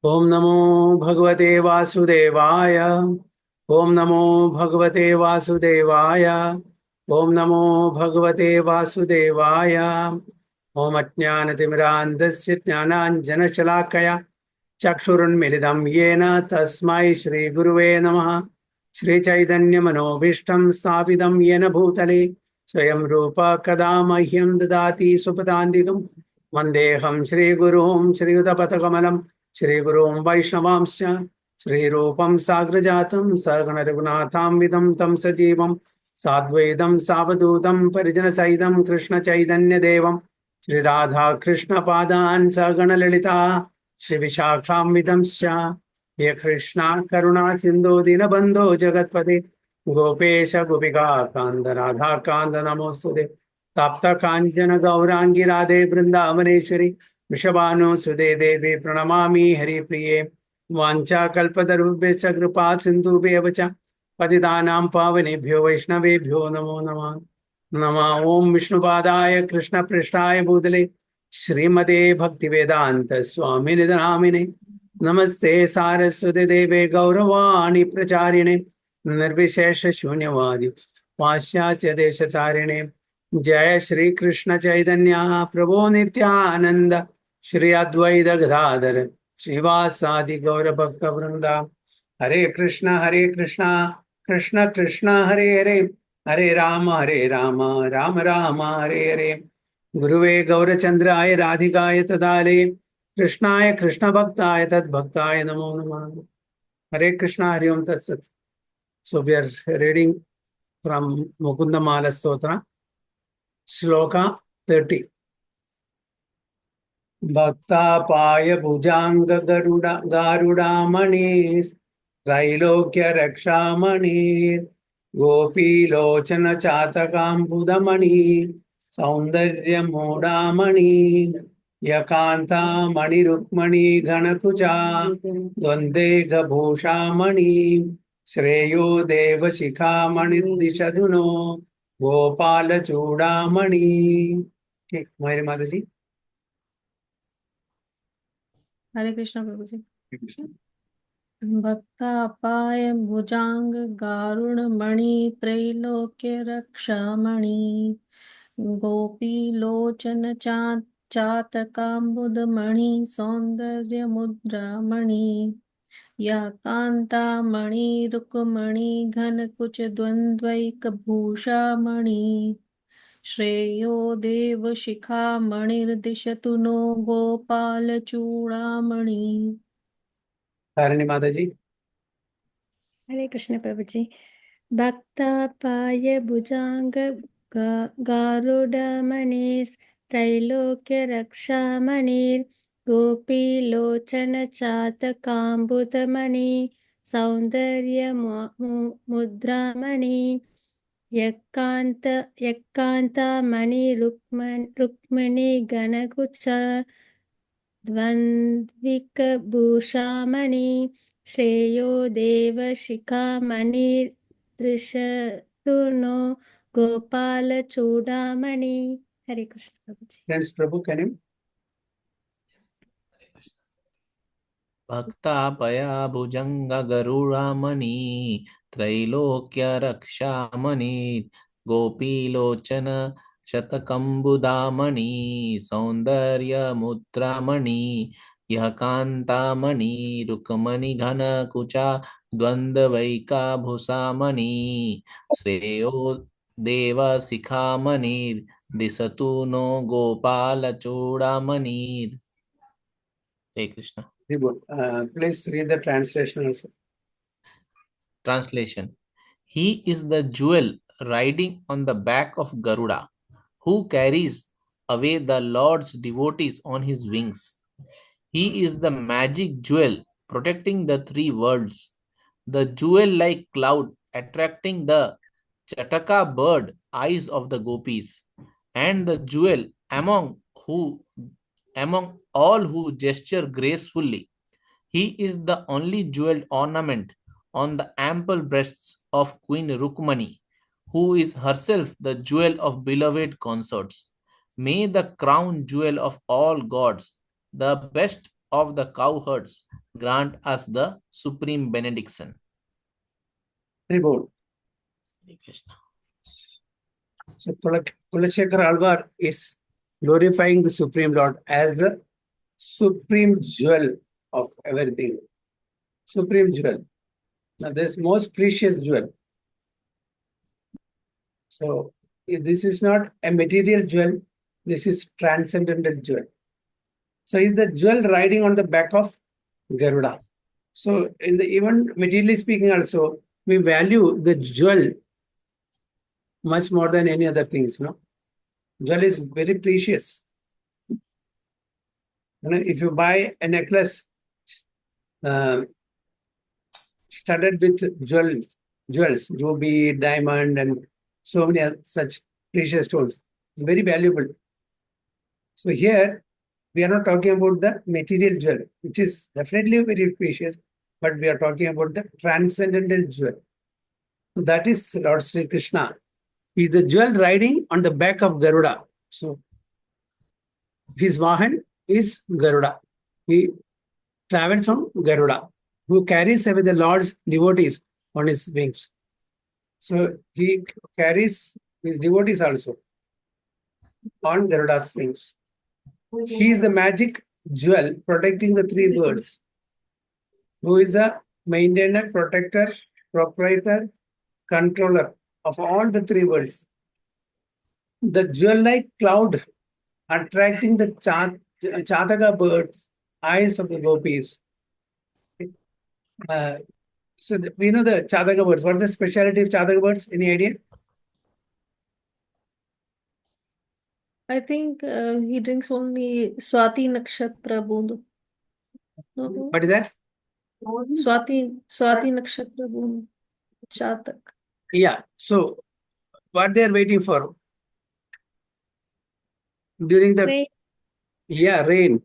ओम नमो भगवते वासुदेवाय। ओम नमो भगवते वासुदेवाय। ओम नमो भगवते वासुदेवाय। ओम अज्ञानतिमिरान्धस्य ज्ञानाञ्जनशलाकया चक्षुरुन्मिलितं येन तस्मै श्रीगुरुवे नमः। श्रीचैतन्यमनोभीष्टं स्थापितं येन भूतले स्वयं रूप कदा मह्यं ददाति सुपदान्तिकं वन्देऽहं श्रीगुरुं श्रीयुतपथकमलं श्रीगुरुं वैष्णवांश्च श्रीरूपं साग्रजातं सगण रघुनाथान्वितं तं सजीवं साद्वैतं सावधूतं परिजनसहितं कृष्णचैतन्यदेवं श्रीराधा कृष्णपादान् सगण ललिता श्रीविशाखान्वितंश्च हे कृष्णा करुणा सिन्धो दीनबन्धो जगत्पते गोपेश गोपिका कान्त राधा कान्त नमोस्तुते तप्त काञ्चन गौरांगी राधे वृन्दावनेश्वरी वृषभानुसुते देवी प्रणमामि हरिप्रिये वाञ्छाकल्पतरुभ्यश्च कृपा सिन्धुभ्येव च पतितानां पावनेभ्यो वैष्णवेभ्यो नमो नमः। नमः ओम विष्णुपादाय कृष्णपृष्ठाय भूतले श्रीमते भक्तिवेदांत स्वामी नामिने नमस्ते सारस्वती देवे गौरवाणी प्रचारिणे निर्विशेष शून्यवादी पाश्चात्य देश तारिणे जय श्री कृष्ण चैतन्य प्रभो नित्यानंद श्री अद्वैत गदाधर श्रीवासादि गौर भक्त वृंदा हरे कृष्ण कृष्ण कृष्ण हरे हरे हरे राम राम राम हरे हरे गुरुवे गौरचंद्राय राधिकाय तदाले कृष्णाय कृष्ण भक्ताय तद्भक्ताय नमो नमः। हरे कृष्णा हरि ओम तत्सत। So we are reading from Mukundmala Stotra, Shloka 30. Bhaktapaya Bhujanga Garuda Manis Trailokya Rakshamani Gopi Lochana Chatakam Budamani Saundarya Modamani Yakanta Mani Rukmani Ganakucha Dvande Gabhusha Mani Shreyo Deva Shikha Mani Dishaduno Gopala Chudamani. Okay, Mayre Mataji. हरे कृष्ण प्रभु जी। भक्तापाय भुजांग गारुण मणि त्रैलोक्य Rakshamani गोपी लोचन चातकांबुद मणि सौंदर्य मुद्रामणि या कांता मणि रुक्मणि घन कुच द्वंद्वैक भूषामणि श्रेयो देव शिखामणिर्दिशतु no Gopal चूड़ामणि। तारिणी माता जी। हरे कृष्ण प्रभु जी। भक्तापाय भुजांग गारुडमणिस् त्रैलोक्य रक्षामणिर् गोपी लोचन चातकांबुदमणि सौंदर्य मुद्रामणि यक्कान्तामणि रुक्मिणी गणकुच द्वन्द्विकभूषामणि श्रेयो देव शिखामणि दृशतु नो गोपाल चूड़ामणि। हरे कृष्ण प्रभु जी। Friends, Prabhu, can you? भक्तापया भुजंग गरुड़ामणि त्रैलोक्य रक्षामणि गोपीलोचन शतकंबुदामणि सौंदर्य मुद्रामणि यह कांतामणि रुक्मणि घन कुचा द्वंद्वैका भूषामणि श्रेयो देव शिखामणि दिशतु नो गोपाल चूड़ामणि। हे Krishna. Please read the translation also. Translation. He is the jewel riding on the back of Garuda, who carries away the Lord's devotees on his wings. He is the magic jewel protecting the three worlds, the jewel-like cloud attracting the Chataka bird eyes of the gopis, and the jewel among all who gesture gracefully. He is the only jeweled ornament on the ample breasts of Queen Rukmani, who is herself the jewel of beloved consorts. May the crown jewel of all gods, the best of the cowherds, grant us the supreme benediction. Tribune. Hare Krishna. So Kulashekar Alvar is glorifying the Supreme Lord as the supreme jewel of everything. Supreme jewel. Now, this most precious jewel. So, this is not a material jewel, this is transcendental jewel. So, is the jewel riding on the back of Garuda. So, in the even materially speaking, also, we value the jewel much more than any other things. No, jewel is very precious. If you buy a necklace studded with jewels, ruby, diamond, and so many such precious stones, it's very valuable. So here, we are not talking about the material jewel, which is definitely very precious, but we are talking about the transcendental jewel. So that is Lord Sri Krishna. He is the jewel riding on the back of Garuda. So his Vahan is Garuda. He travels on Garuda, who carries away the Lord's devotees on his wings. So he carries his devotees also on Garuda's wings. He is the magic jewel protecting the three birds, who is a maintainer, protector, proprietor, controller of all the three birds. The jewel-like cloud attracting the Chataka birds, eyes of the gopis. So we know the Chataka birds. What is the speciality of Chataka birds? Any idea? I think he drinks only Swati Nakshatra Boond. What is that? Swati Nakshatra Boond. Chatak. Yeah. So what they are waiting for during the rain.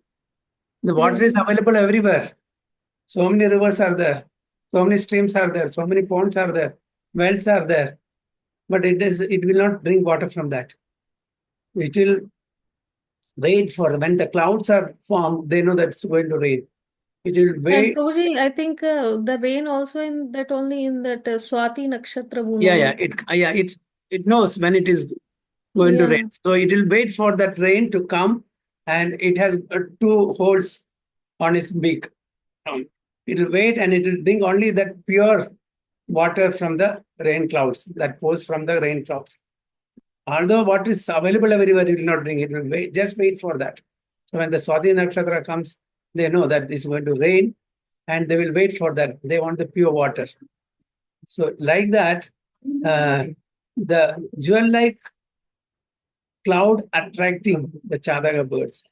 The water is available everywhere. So many rivers are there. So many streams are there. So many ponds are there. Wells are there. But it will not bring water from that. It will wait for when the clouds are formed, they know that it's going to rain. It will wait. And Prabhuji, I think the rain also in that only in that Swati Nakshatra Boond. It knows when it is going to rain. So it will wait for that rain to come, and it has two holes on its beak. It will wait and it will drink only that pure water from the rain clouds, that pours from the rain clouds. Although water is available everywhere, it will not drink. It will wait, just wait for that. So when the Swati Nakshatra comes, they know that this is going to rain, and they will wait for that. They want the pure water. So like that, the jewel-like cloud attracting the Chadaka birds,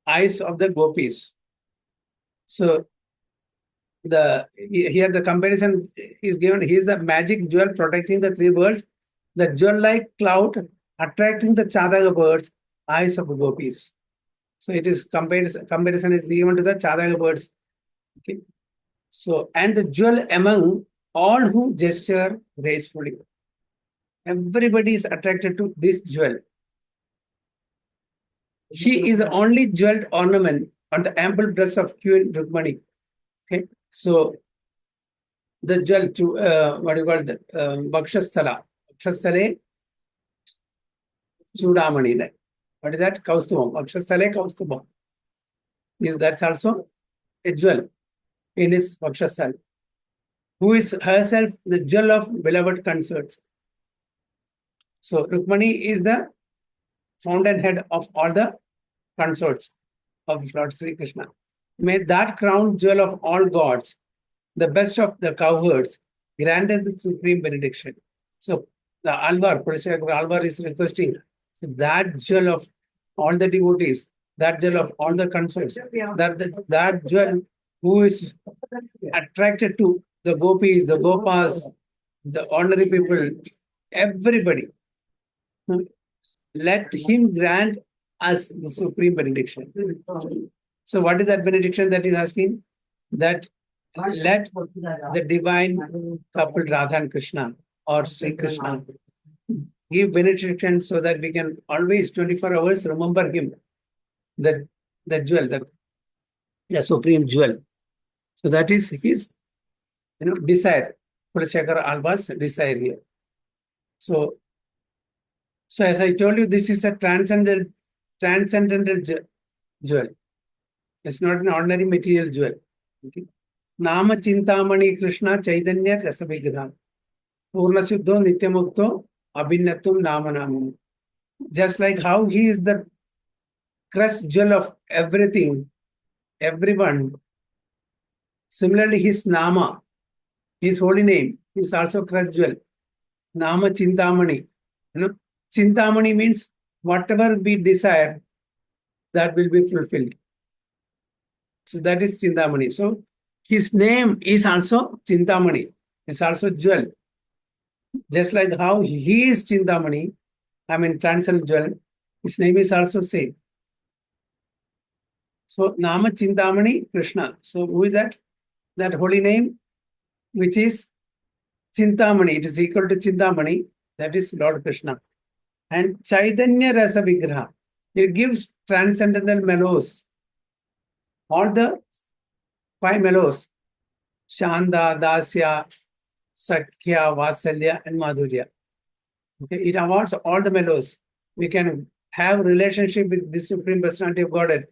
eyes of the gopis. So here the comparison is given. He is the magic jewel protecting the three birds, the jewel-like cloud attracting the Chadaka birds, eyes of the gopis. So it is comparison is given to the Chadaka birds. Okay. So, and the jewel among all who gesture gracefully. Everybody is attracted to this jewel. She is the only jeweled ornament on the ample breast of Queen Rukmani. Okay, so the jewel, what do you call it? Bakshasthala. Bakshasthale Chudamani. What is that? Kaustubam. Bakshasthale Kaustubam. That's also a jewel in his Bakshasthal, who is herself the jewel of beloved consorts. So Rukmani is the fountainhead of all the consorts of Lord Sri Krishna. May that crown jewel of all gods, the best of the cowherds, grant us the supreme benediction. So the Alvar, Alvar is requesting that jewel of all the devotees, that jewel of all the consorts, that jewel who is attracted to the gopis, the gopas, the ordinary people, everybody. Let him grant us the supreme benediction. So what is that benediction that is asking? That let the divine couple Radha and Krishna or Sri Krishna give benediction so that we can always 24 hours remember him. the jewel, the supreme jewel. So that is his, desire. Kulashekara Alva's desire here. So as I told you, this is a transcendental jewel. It's not an ordinary material jewel. Okay. Nama Chintamani Krishna Chaitanya Rasavigraha. Purna Shuddho Nityamukto Abhinnatum Nama Namam. Just like how he is the crust jewel of everything, everyone. Similarly, his Nama, his holy name, is also crust jewel. Nama Chintamani. Chintamani means whatever we desire, that will be fulfilled. So that is Chintamani. So his name is also Chintamani. It's also jewel. Just like how he is Chintamani, transcendental jewel, his name is also same. So Nama Chintamani Krishna. So who is that? That holy name, which is Chintamani. It is equal to Chintamani. That is Lord Krishna. And Chaitanya Rasa Vigraha. It gives transcendental mellows. All the 5 mellows. Shanda, Dasya, Sakhya, Vasalya, and Madhurya. Okay, it awards all the mellows. We can have relationship with the Supreme Personality of Godhead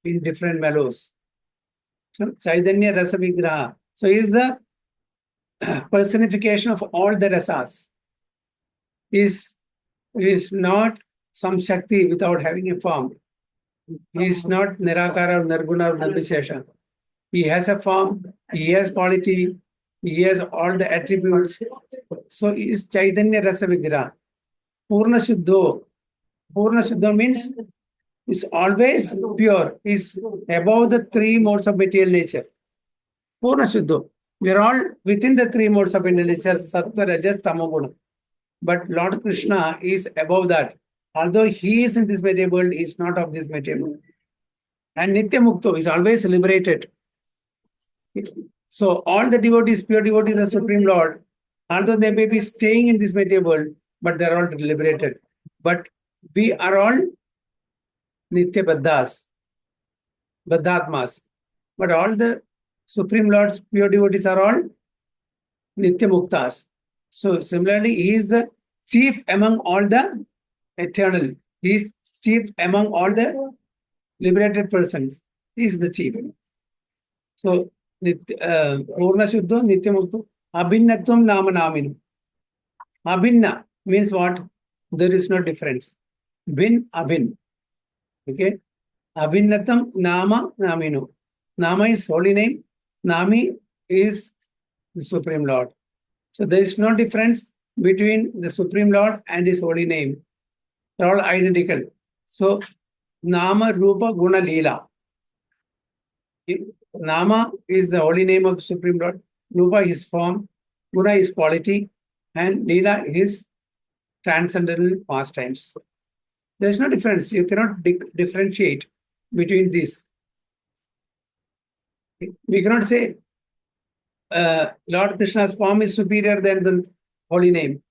in different mellows. So Chaitanya Rasa Vigraha. So he is the personification of all the rasas. Is not some Shakti without having a form. He is not Nirakara or Nirguna or Nirvishesha. He has a form, he has quality, he has all the attributes. So he is Chaitanya Rasa Vigraha. Purna Shuddho. Purna Shuddho means is always pure, is above the 3 modes of material nature. Purna Shuddho. We are all within the 3 modes of material nature, Sattva, Rajas, Tamoguna. But Lord Krishna is above that. Although he is in this material world, he is not of this material world. And Nitya Mukto is always liberated. So all the devotees, pure devotees of Supreme Lord, although they may be staying in this material world, but they are all liberated. But we are all Nitya Baddhas, Baddhatmas. But all the Supreme Lord's pure devotees are all Nitya Muktas. So similarly, he is the chief among all the eternal. He is chief among all the liberated persons. He is the chief. So Purna Shuddho, Nitya Mukto, Abhinnatum Nama Naminu. Abhinna means what? There is no difference. Bin, Abhin. Okay. Abhinnatam Nama Naminu. Nama is holy name. Nami is the Supreme Lord. So there is no difference between the Supreme Lord and his holy name. They are all identical. So Nama, Rupa, Guna, Leela. Nama is the holy name of the Supreme Lord. Rupa is form. Guna is quality. And Leela is transcendental pastimes. There is no difference. You cannot differentiate between these. We cannot say Lord Krishna's form is superior than the holy name.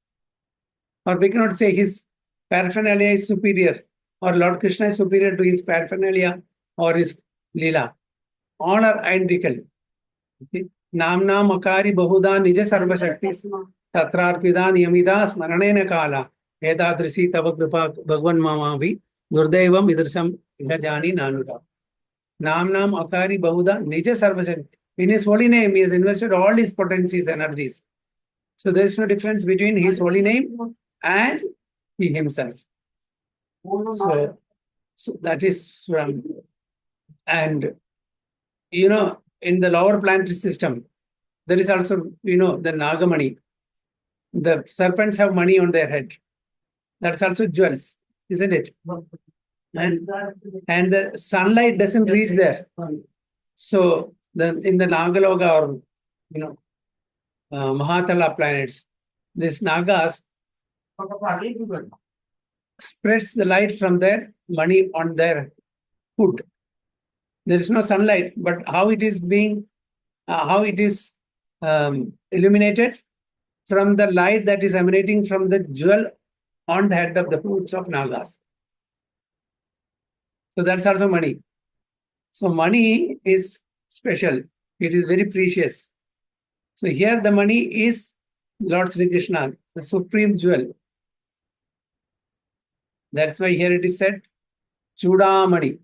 Or we cannot say his paraphernalia is superior. Or Lord Krishna is superior to his paraphernalia or his Leela. All are identical. Okay. Namna Makari Bahuda Nija Sarva Shakti Tatrarpida Niyamida Smaranena Kala Edadrisi Tava Kripa Bhagwan Mamavi Durdevam Idrsam Gajani Nanuda. Namnam Akari Bahuda Nija Sarva Shakti. In his holy name, he has invested all his potencies, energies. So there is no difference between his holy name and he himself. So that is from, and in the lower planetary system, there is also, the Nagamani. The serpents have money on their head. That's also jewels, isn't it? And the sunlight doesn't reach there. So in the Nagaloka or, Mahatala planets, these Nagas spreads the light from their money on their hood. There is no sunlight, but how it is illuminated from the light that is emanating from the jewel on the head of the hoods of Nagas. So that's also money. So money is special. It is very precious. So here the money is Lord Sri Krishna, the supreme jewel. That's why here it is said, Chudamani,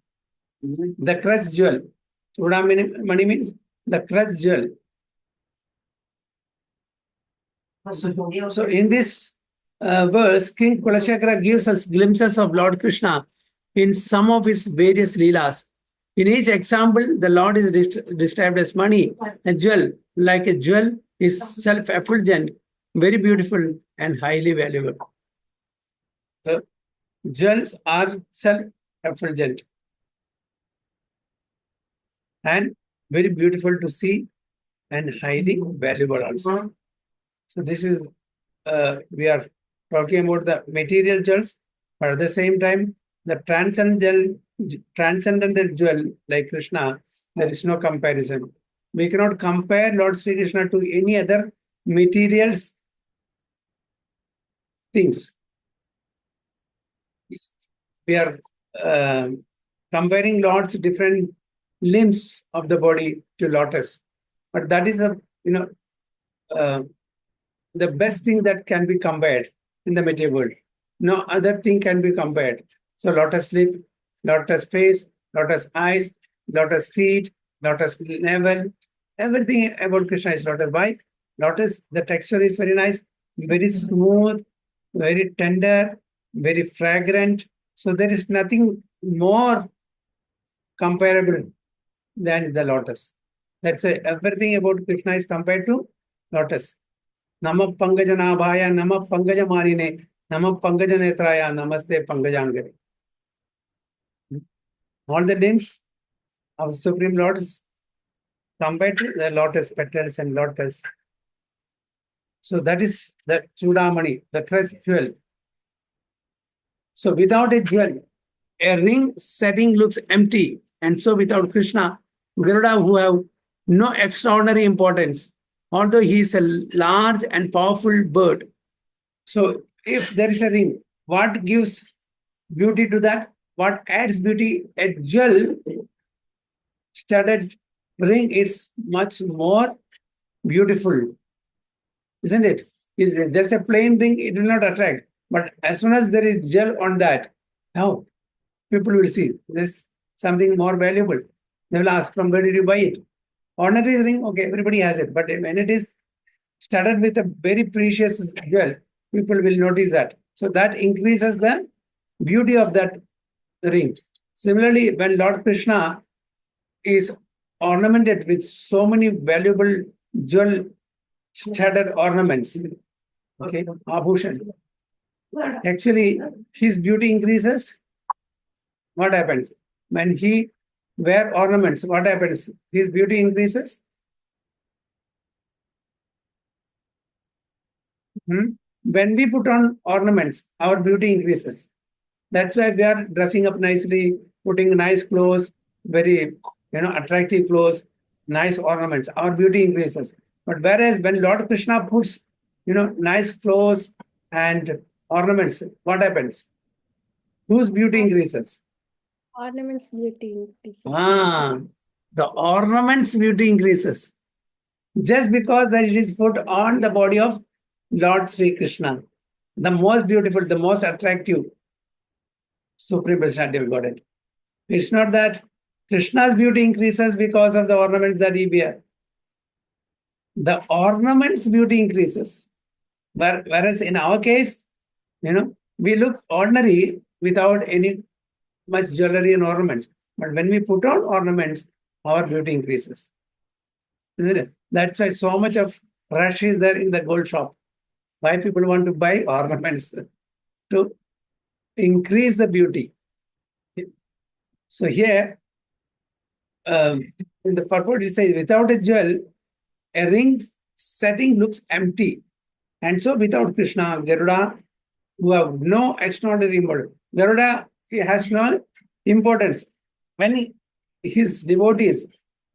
the crushed jewel. Chudamani means the crushed jewel. So in this verse, King Kulashekara gives us glimpses of Lord Krishna in some of his various leelas. In each example, the Lord is described as money, a jewel. Like a jewel is self-effulgent, very beautiful and highly valuable. So jewels are self-effulgent and very beautiful to see and highly valuable also. So this is, we are talking about the material jewels, but at the same time, the transcendental jewel like Krishna, there is no comparison. We cannot compare Lord Sri Krishna to any other materials things. We are comparing Lord's different limbs of the body to lotus, but that is the best thing that can be compared in the material world. No other thing can be compared. So lotus lip, lotus face, lotus eyes, lotus feet, lotus navel, everything about Krishna is lotus. Why? Lotus, the texture is very nice, very smooth, very tender, very fragrant. So there is nothing more comparable than the lotus. That's why everything about Krishna is compared to lotus. Nama Pangajanabhaya, Nama Pangajamanine, Nama Pangajanetraya, Namaste Pangajangare. All the names of the Supreme Lord is compared to the lotus petals and lotus. So that is the Chudamani, the crushed jewel. So without a jewel, a ring setting looks empty. And so without Krishna, Garuda, who have no extraordinary importance, although he is a large and powerful bird. So if there is a ring, what gives beauty to that? What adds beauty? A jewel studded ring is much more beautiful, isn't it? It's just a plain ring, it will not attract. But as soon as there is jewel on that, how people will see this something more valuable. They will ask, from where did you buy it? Ordinary ring, okay, everybody has it. But when it is studded with a very precious jewel, people will notice that. So that increases the beauty of that ring. Similarly, when Lord Krishna is ornamented with so many valuable jewel studded ornaments, okay, abhushan, actually his beauty increases. What happens? When he wear ornaments, what happens? His beauty increases. When we put on ornaments, our beauty increases. That's why we are dressing up nicely, putting nice clothes, very attractive clothes, nice ornaments. Our beauty increases. But whereas when Lord Krishna puts nice clothes and ornaments, what happens? Whose beauty increases? Ornaments beauty increases. The ornaments beauty increases. Just because that it is put on the body of Lord Sri Krishna, the most beautiful, the most attractive Supreme Personality of Godhead. It's not that Krishna's beauty increases because of the ornaments that he wears. The ornaments beauty increases. Whereas in our case, we look ordinary without any much jewelry and ornaments. But when we put on ornaments, our beauty increases. Isn't it? That's why so much of rush is there in the gold shop. Why people want to buy ornaments? To increase the beauty. So here, in the purport it says, without a jewel, a ring's setting looks empty. And so without Krishna, Garuda, who have no extraordinary importance. Garuda has no importance. When his devotees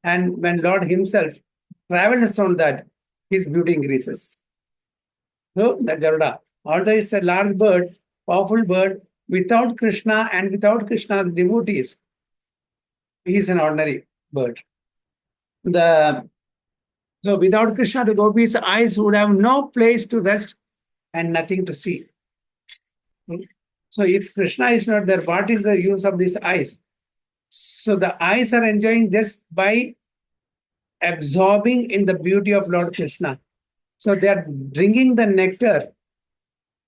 and when Lord himself travels on that, his beauty increases. So that Garuda, although it's a large bird, powerful bird, without Krishna and without Krishna's devotees, He is an ordinary bird. So without Krishna, the gopis' eyes would have no place to rest and nothing to see. So if Krishna is not there, what is the use of these eyes? So the eyes are enjoying just by absorbing in the beauty of Lord Krishna. So they are drinking the nectar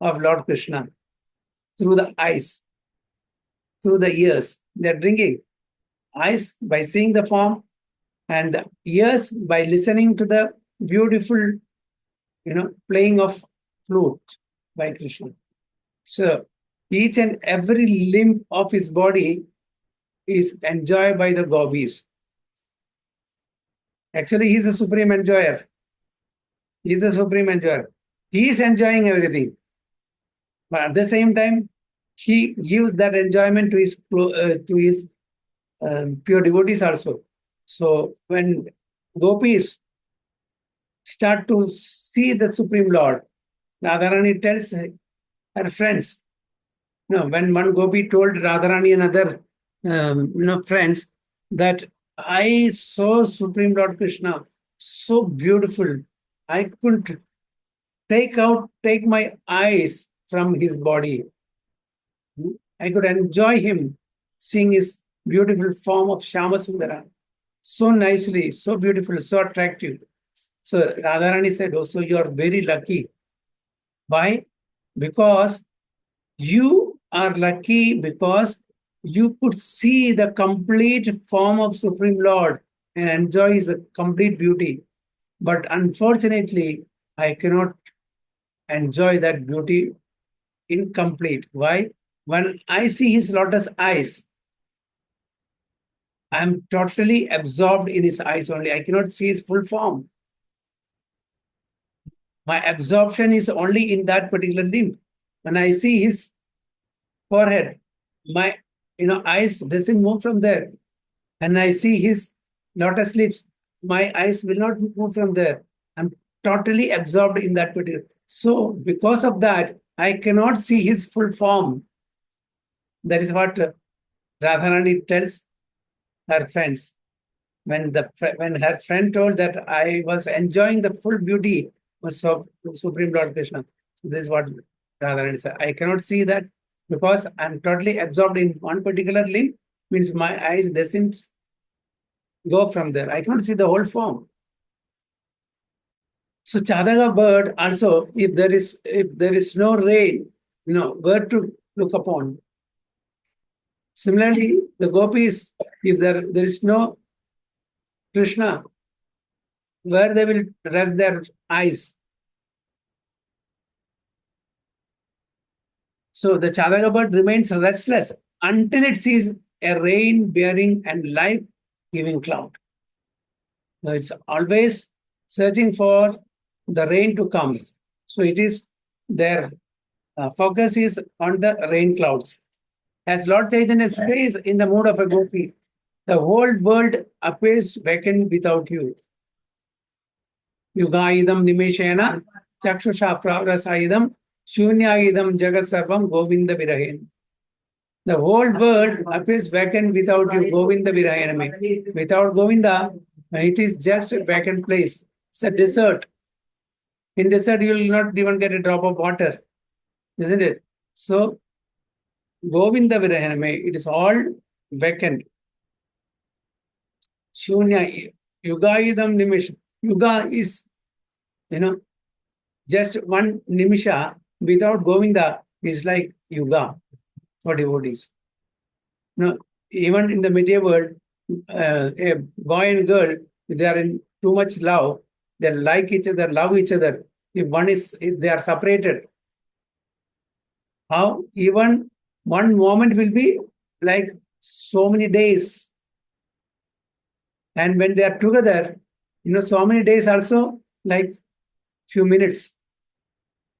of Lord Krishna through the eyes, through the ears. They are drinking eyes by seeing the form, and the ears by listening to the beautiful, playing of flute by Krishna. So each and every limb of his body is enjoyed by the gopis. Actually, he is a supreme enjoyer. He is a supreme enjoyer. He is enjoying everything. But at the same time, he gives that enjoyment to his pure devotees also. So when gopis start to see the Supreme Lord, Radharani tells her friends. When one gopi told Radharani and other friends that I saw Supreme Lord Krishna, so beautiful, I couldn't take my eyes from his body. I could enjoy him, seeing his beautiful form of Shama Sundara, so nicely, so beautiful, so attractive. So Radharani said, oh, so you are very lucky. Why? Because you are lucky because you could see the complete form of Supreme Lord and enjoy his complete beauty. But unfortunately, I cannot enjoy that beauty incomplete. Why? When I see his lotus eyes, I am totally absorbed in his eyes only. I cannot see his full form. My absorption is only in that particular limb. When I see his forehead, my eyes doesn't move from there. And I see his lotus lips, my eyes will not move from there. I'm totally absorbed in that particular. So because of that, I cannot see his full form. That is what Radharani tells her friends. When her friend told that I was enjoying the full beauty of Supreme Lord Krishna, this is what Radharani said. I cannot see that because I'm totally absorbed in one particular limb, means my eyes doesn't go from there. I cannot see the whole form. So Chadaga bird also, if there is no rain, where to look upon. Similarly, the gopis, if there is no Krishna, where they will rest their eyes. So the Chadaga bird remains restless until it sees a rain-bearing and life-giving cloud. So it's always searching for the rain to come. So it is their focus is on the rain clouds. As Lord Chaitanya says in the mood of a gopi, the whole world appears vacant without you. Yugaidam nimeshena chakshusha pravrasaidam shunyayidam jagat sarvam govinda virahen. The whole world appears vacant without you, Govinda Virayaname. Without Govinda, it is just a vacant place. It's a desert. In desert, you will not even get a drop of water, isn't it? So, Govinda Virayaname, it is all vacant. Shunya, Yugayidam Nimish. Yuga is, just one Nimisha without Govinda is like Yuga for devotees. Even in the medieval world, a boy and girl, if they are in too much love, they like each other, love each other. If they are separated, how even one moment will be like so many days. And when they are together, so many days also like few minutes.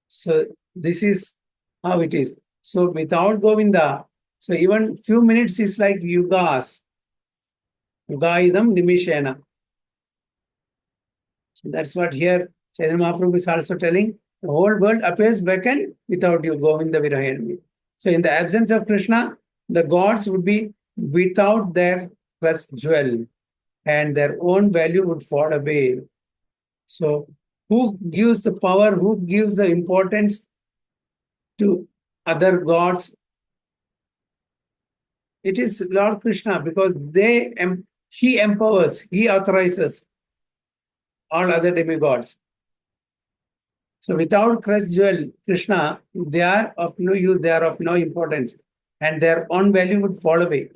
So this is how it is. So without Govinda, so even few minutes is like yugas. Yugaidam nimishena. So that's what here Chaitanya Mahaprabhu is also telling. The whole world appears vacant without you, Govinda Virayanami. So in the absence of Krishna, the gods would be without their crush jewel, and their own value would fall away. So, who gives the power, who gives the importance to other gods? It is Lord Krishna, because he empowers, he authorizes all other demigods. So without crushed jewel, Krishna, they are of no use, they are of no importance, and their own value would fall away.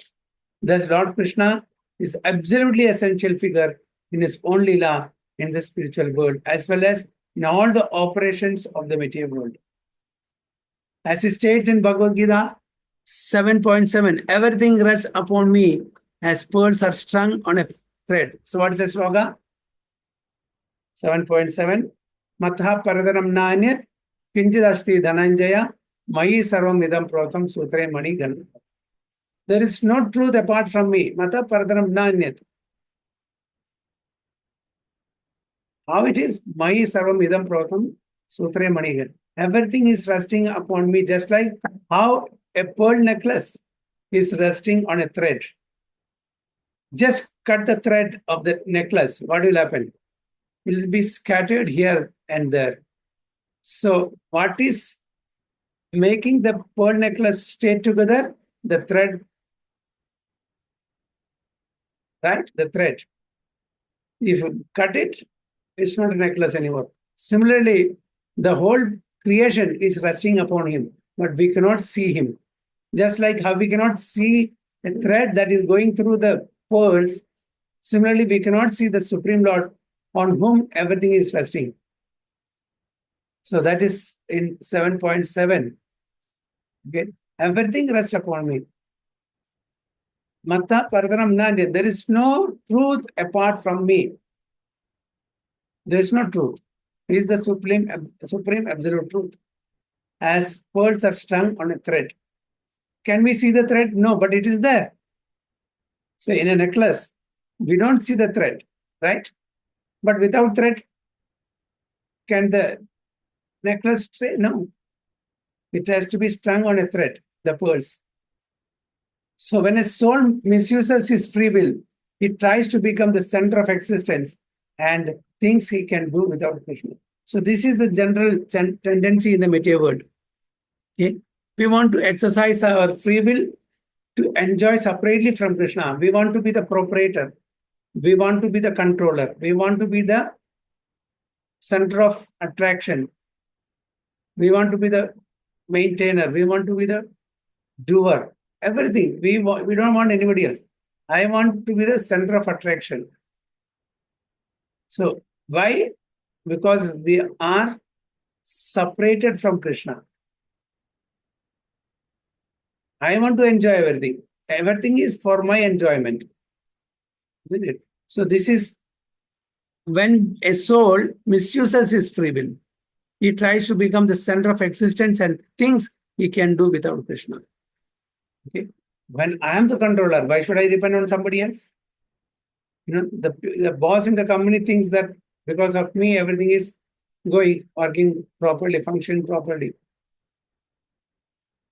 Thus, Lord Krishna is absolutely essential figure in his own lila in the spiritual world, as well as in all the operations of the material world. As he states in Bhagavad Gita 7.7, everything rests upon me as pearls are strung on a thread. So what is the sloga? 7.7. Matha paradaram nanyat kinchidasti dhananjaya mayi sarvam idam protam sutre mani gan. There is no truth apart from me. Matha paradaram nanyat. How it is? Mayi sarvam idam protam sutre mani gan. Everything is resting upon me, just like how a pearl necklace is resting on a thread. Just cut the thread of the necklace. What will happen? It will be scattered here and there. So what is making the pearl necklace stay together? The thread. Right? The thread. If you cut it, it's not a necklace anymore. Similarly, the whole creation is resting upon him, but we cannot see him. Just like how we cannot see a thread that is going through the pearls, similarly, we cannot see the Supreme Lord on whom everything is resting. So that is in 7.7. Okay. Everything rests upon me. Matta Paradaram Nandi. There is no truth apart from me. There is no truth. He is the supreme absolute truth. As pearls are strung on a thread. Can we see the thread? No, but it is there. So in a necklace, we don't see the thread, right? But without thread, can the necklace stay? No. It has to be strung on a thread, the pearls. So when a soul misuses his free will, he tries to become the center of existence and thinks he can do without Krishna. So this is the general tendency in the material world. Okay? We want to exercise our free will to enjoy separately from Krishna. We want to be the proprietor. We want to be the controller. We want to be the center of attraction. We want to be the maintainer. We want to be the doer. Everything. We don't want anybody else. I want to be the center of attraction. So why? Because we are separated from Krishna. I want to enjoy everything. Everything is for my enjoyment. Isn't it? So this is when a soul misuses his free will. He tries to become the center of existence and thinks he can do without Krishna. Okay. When I am the controller, why should I depend on somebody else? You know, the boss in the company thinks that because of me, everything is working properly, functioning properly.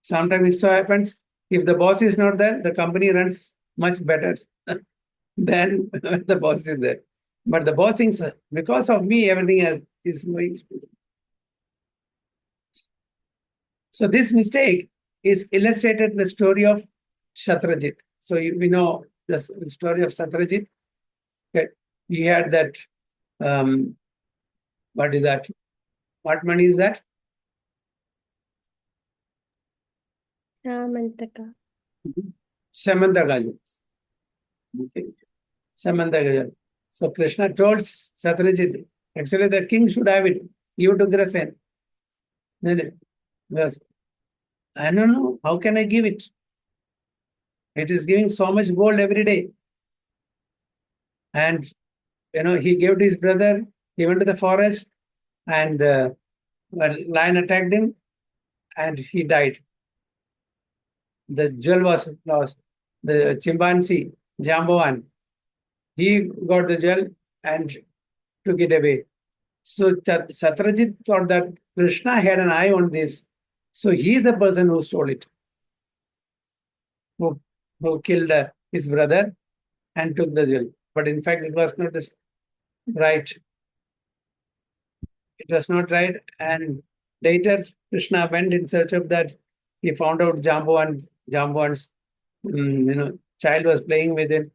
Sometimes it so happens, if the boss is not there, the company runs much better than the boss is there. But the boss thinks, because of me, everything else is going smoothly. So this mistake is illustrated in the story of Shatrajit. So we know the story of Shatrajit. Okay. He had that, what is that? What money is that? Mantaka. Samantagaju. Okay. Samantagaju. So Krishna told Shatrajit, actually the king should have it. Give it to Grasen. Then yes. I don't know. How can I give it? It is giving so much gold every day. And, he gave to his brother. He went to the forest and a lion attacked him and he died. The jewel was lost. The chimpanzee, Jambawan, he got the jewel and took it away. So Satrajit thought that Krishna had an eye on this. So he is the person who stole it, who killed his brother and took the jewel. But in fact, it was not right. It was not right. And later, Krishna went in search of that. He found out Jambuwan's child was playing with him.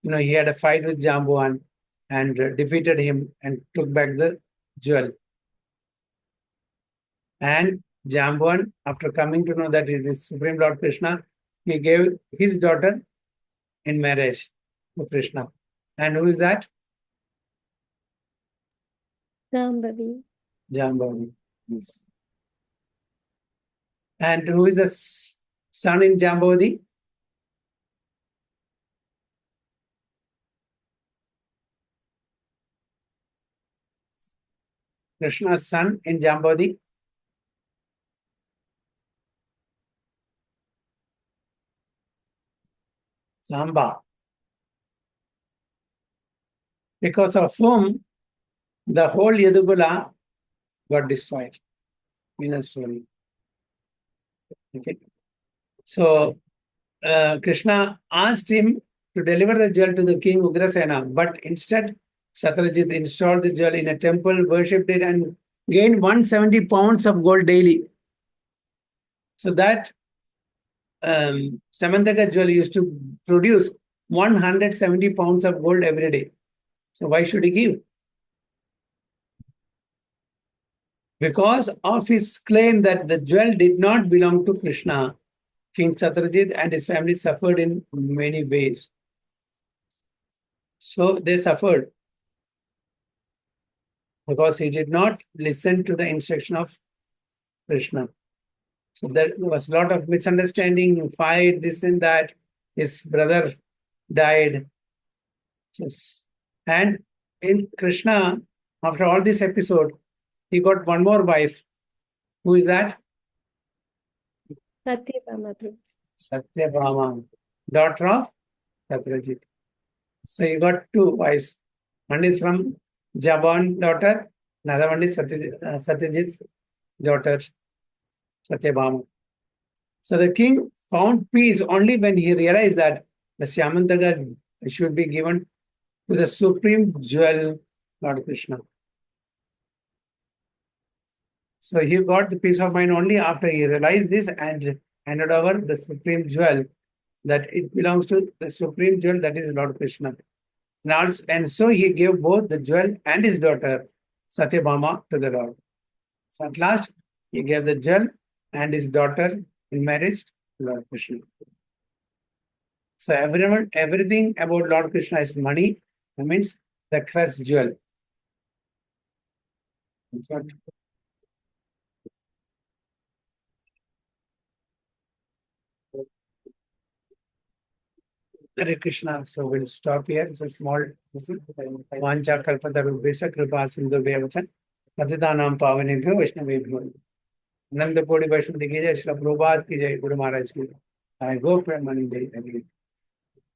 He had a fight with Jambuwan and defeated him and took back the jewel. And Jambuwan, after coming to know that it is Supreme Lord Krishna, he gave his daughter in marriage to Krishna. And who is that? Jambavi. Jambavi. Yes. And who is the son in Jambavati? Krishna's son in Jambavati. Samba. Because of whom the whole Yadugula got destroyed in a story. Okay. So Krishna asked him to deliver the jewel to the king Ugrasena, but instead Satyajit installed the jewel in a temple, worshipped it, and gained 170 pounds of gold daily. So that Samantaka jewel used to produce 170 pounds of gold every day. So why should he give? Because of his claim that the jewel did not belong to Krishna, King Satyajit and his family suffered in many ways. So they suffered because he did not listen to the instruction of Krishna. So there was a lot of misunderstanding, fight, this and that. His brother died. And in Krishna, after all this episode, he got one more wife. Who is that? Satyabhama. Satyabhama, daughter of Satyajit. So he got two wives. One is from Jaban daughter, another one is Satyajit's daughter, Satyabhama. So the king found peace only when he realized that the Syamantaka should be given to the supreme jewel, Lord Krishna. So he got the peace of mind only after he realized this and handed over the supreme jewel, that it belongs to the supreme jewel, that is Lord Krishna. And so he gave both the jewel and his daughter, Satyabhama, to the Lord. So at last, he gave the jewel and his daughter in marriage to Lord Krishna. So everything about Lord Krishna is money. That means the crest jewel. That's what. Hare Krishna. So we'll stop here. It's a small Vancha Kalpataru Vesa Kripa Sindhu Vevacha Patitanam Pavanebhyo Vaishnavebhyo. Nanda Kodi Vaishnava ki jai, Shri Prabhupada ki jai, Guru Maharaj ki jai. I go Premanande again.